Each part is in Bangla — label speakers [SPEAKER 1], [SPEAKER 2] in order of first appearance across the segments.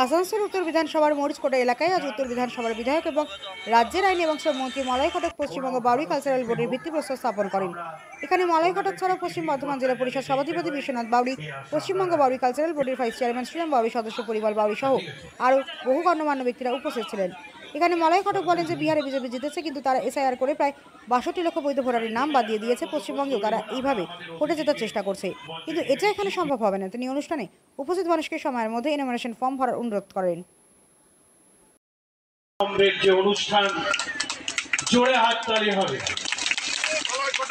[SPEAKER 1] আসানসোল উত্তর বিধানসভার মরিচকোটা এলাকায় আজ উত্তর বিধানসভার বিধায়ক এবং রাজ্যের আইন এবং শ্রম মন্ত্রী মলয় ঘটক পশ্চিমবঙ্গ বাউরি কালচারাল বোর্ডের ভিত্তিপ্রস্তর স্থাপন করেন। এখানে মলয় ঘটক ছাড়াও পশ্চিম বর্ধমান জেলা পরিষদ সভাধিপতি বিশ্বনাথ বাউরি, পশ্চিমবঙ্গ বাউরি কালচারাল বোর্ডের ভাইস চেয়ারম্যান শ্রীরাম বাউরি, সদস্য পরিবার বাউরি সহ আরও বহু গণ্যমান্য ব্যক্তিরা উপস্থিত ছিলেন। এখানে মলয় ঘটক বলেন যে বিহারে বিজেপি জিতেছে, কিন্তু তারা এসআইআর করে প্রায় 62 লক্ষ বৈধ ভোটারের নাম বাদ দিয়ে দিয়েছে। পশ্চিমবঙ্গেও তারা এইভাবে ভোটে জেতার চেষ্টা করছে, কিন্তু এটা এখানে সম্ভব হবে না। তিনি অনুষ্ঠানে উপস্থিত মানুষকে সময়ের মধ্যে এনোমিনেশন ফর্ম ভরার অনুরোধ করেন।
[SPEAKER 2] যে অনুষ্ঠান জোরে হাততালি হবে,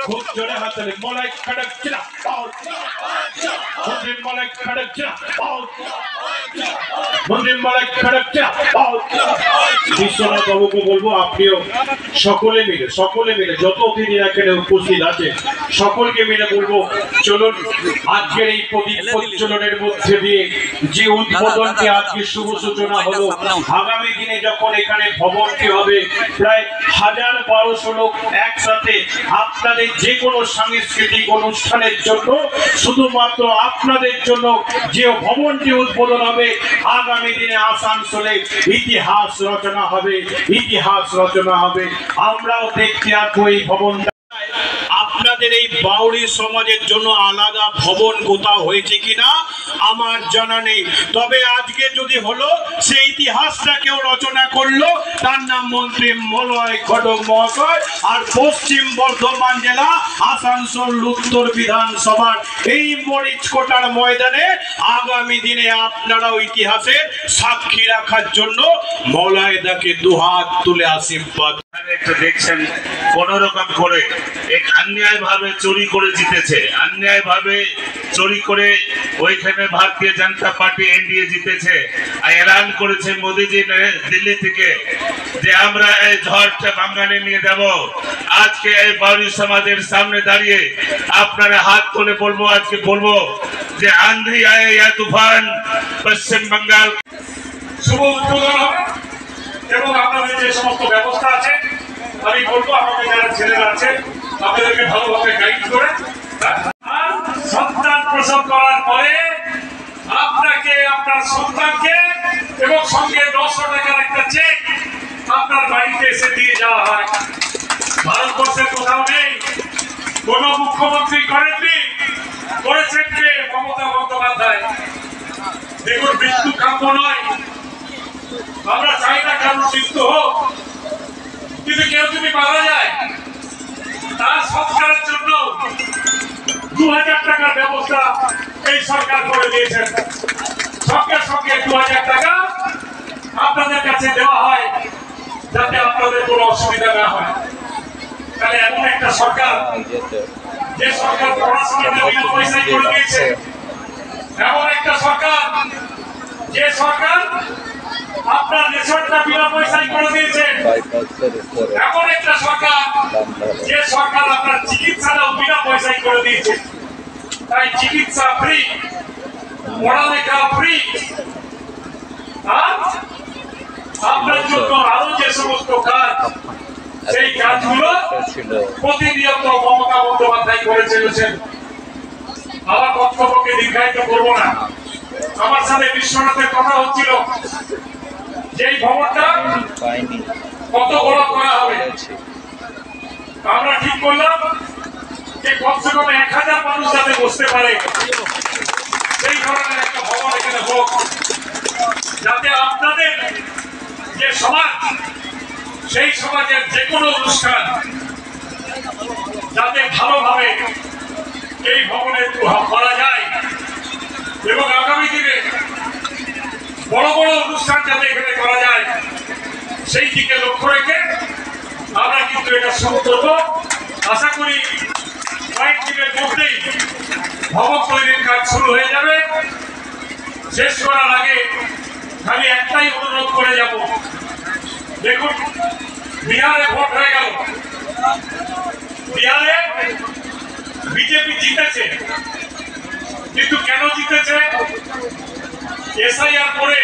[SPEAKER 2] খুব জোরে হাততালি। মলয় ঘটক জিন্দাবাদ, মন্ত্রী মলয় ঘটক জিন্দাবাদ, মন্ত্রী মলয় ঘটক জিন্দাবাদ। বিশ্বনাথ বাবুকে বলবো আপনিও সকলে মিলে যত অতিথিরা এখানে উপস্থিত আছে সকলকে মিলে বলবো চলুন আজকের এই প্রদীপ প্রজ্বলনের মধ্যে দিয়ে যে উদ্বোধনটি আজকে শুভ সূচনা হলো, আগামী দিনে যখন এখানে ভবনটি হবে প্রায় 1000-1200 লোক একসাথে আপনাদের যে কোনো সাংস্কৃতিক অনুষ্ঠানের জন্য, শুধুমাত্র আপনাদের জন্য যে ভবনটি উদ্বোধন হবে, আগামী দিনে আসানসোলে ইতিহাস রচনা হবে। আমরাও দেখতে আসবো এই ভবনটা। আপনাদের এই বাউরি সমাজের জন্য আলাদা ভবন কোথাও হয়েছে কিনা আমার জানা নেই, তবে আজকে যদি হলো সেই ইতিহাসটা কেউ রচনা করলো, তার নাম মন্ত্রী মলয় ঘটক মহাশয়। আর পশ্চিম বর্ধমান জেলা আসানসোল উত্তর বিধানসভার এই মরিচকোটার ময়দানে আগামী দিনে আপনারাও ইতিহাসের সাক্ষী রাখার জন্য মলয়দাকে দুহাত তুলে আশীর্বাদ।
[SPEAKER 3] দেখছেন কোন রকম করে এক अन्याय भावे चोरी করে জিতেছে, अन्याय ভাবে চোরি করে ওইখানে ভারতীয় জনতা পার্টি এনডিএ জিতেছে। আর এলান করেছে মোদিজি দিল্লি থেকে যে আমরা এই ঝড়টা বাঙালি নিয়ে যাব। আজকে এই বাউরি সমাজের সামনে দাঁড়িয়ে আপনারা হাত তুলে বলবো, আজকে বলবো যে আंधी आए या तूफान পশ্চিম বাংলার
[SPEAKER 2] শুভ উদ্বোধন হবে এবং আপনাদের যে সমস্ত ব্যবস্থা আছে আমি বলবো আমাদের যারা ছেলেরা আছে আপনাদেরকে ভালোভাবে গাইড করে সন্তান প্রসব করার পরে আপনাকে আপনার সন্তানকে এবং সঙ্গে 900 টাকার একটা চেক আপনার বাড়িতে এসে দিয়ে যাওয়া হয়। ভারতবর্ষের কোথাও নেই, কোন মুখ্যমন্ত্রী করেননি, করেছেন কে? মমতা বন্দ্যোপাধ্যায়। দেখুন, মৃত্যু কাম্য নয়, আমরা চাই না কারণ মৃত্যু হোক, কিন্তু কেউ যদি মারা যায় তার সংস্কারের জন্য 2000 টাকার ব্যবস্থা এই সরকার করে দিয়েছেন। সঙ্গে সঙ্গে 2000 টাকা আপনাদের কাছে দেওয়া হয় যাতে আপনাদের কোনো অসুবিধা না হয়। তাহলে এমন একটা সরকার, যে সরকার পড়াশোনাটা বিনা পয়সায় করে দিয়েছে, এমন একটা সরকার যে সরকার আপনার রেশনটা বিনা পয়সায় করে দিয়েছে, এমন একটা সরকার যে সরকার আপনার চিকিৎসাটাও বিনা পয়সায় করে দিয়েছে। তাই চিকিৎসা ফ্রি, পড়ালেখা ফ্রি, আর আপনার জন্য আরো যে সমস্ত কাজ, সেই কাজগুলো প্রতিনিয়ত মমতা বন্দ্যোপাধ্যায় করে চলেছেন। আমার বক্তব্যকে দীর্ঘায়িত করবো না। আমার সাথে বিশ্বনাথের কথা হচ্ছিল, যেই ভবনটা কত বড় করা হবে। আমরা ঠিক করলাম যে কমসে কম 1000 মানুষ যাতে বসতে পারে সেই ধরনের একটা ভবন এখানে হোক, যাতে আপনাদের যে সমাজ, সেই সমাজের যে কোনো অনুষ্ঠান যাতে ভালোভাবে এই ভবনে করা যায় এবং আগামী দিনে বড় বড় অনুষ্ঠান যাতে এখানে করা যায় সেই দিকে লক্ষ্য রেখে আমরা কিন্তু এটা শুরু করব। আশা করি কয়েকদিনের মধ্যেই ভবন তৈরির কাজ শুরু হয়ে যাবে। শেষ করার আগে আমি একটাই অনুরোধ করে যাব, দেখুন বিহারে ভোট হয়ে গেল, বিহারে বিজেপি জিতেছে, কিন্তু কেন জিতেছে? এসআইআর করে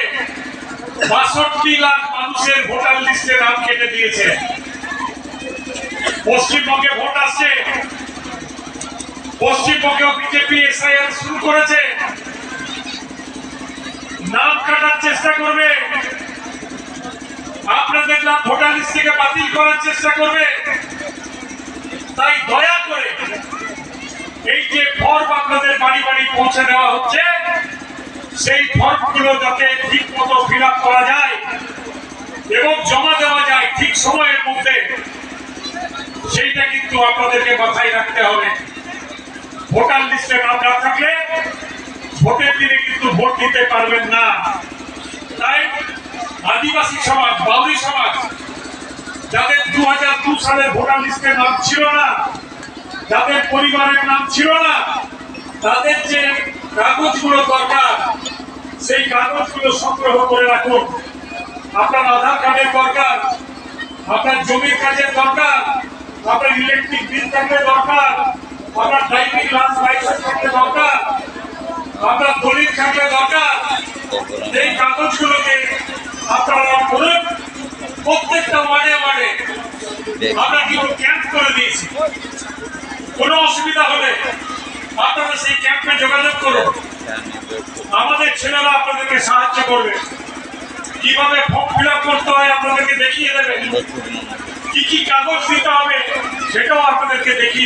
[SPEAKER 2] 62 লাখ মানুষের ভোটার লিস্টে নাম কেটে দিয়েছে। পশ্চিমবঙ্গে ভোট আসছে, পশ্চিমবঙ্গেও বিজেপি এসআইআর শুরু করেছে, কাটার চেষ্টা করবে, আপনাদের নাম ভোটার লিস্ট থেকে বাতিল করার চেষ্টা করবে। তাই দয়া করে এই যে ফর্ম আপনাদের বাড়ি বাড়ি পৌঁছে দেওয়া হচ্ছে, সেই ফর্মগুলো যাতে ঠিক মতো ফিল আপ করা যায় এবং জমা দেওয়া যায় ঠিক সময়ের মধ্যে, সেইটা কিন্তু আপনাদেরকে মাথায় রাখতে হবে। ভোটার লিস্টে নাম না থাকলে ভোটের দিনে কিন্তু ভোট দিতে পারবেন না। তাই আদিবাসী সমাজ, বাউরি সমাজ, যাদের 2002 সালের ভোটার লিস্টে নাম ছিল না, যাদের পরিবারের নাম ছিল না, তাদের যে কাগজগুলো দরকার সেই কাগজগুলো সংগ্রহ করে রাখুন। আপনার আধার কার্ডের দরকার, আপনার জমির কাজের দরকার, আপনার ইলেকট্রিক বিল থাকলে দরকার, আপনার ড্রাইভিং লাইসেন্স থাকলে দরকার, আপনার দলিল থাকলে দরকার। এই কাগজগুলোকে আপনারা করুন। প্রত্যেকটা ওয়ার্ডে ওয়ার্ডে আমরা কিন্তু ক্যাম্প করে দিয়েছি। কোনো অসুবিধা হলে আপনারা সেই ক্যাম্পে যোগাযোগ করুন, আমাদের ছেলেরা আপনাদেরকে সাহায্য করবে। কিভাবে ফর্ম ফিল আপ করতে হয় আপনাদেরকে দেখিয়ে দেবে, কি কি কাগজ দিতে হবে সেটাও আপনাদেরকে দেখিয়ে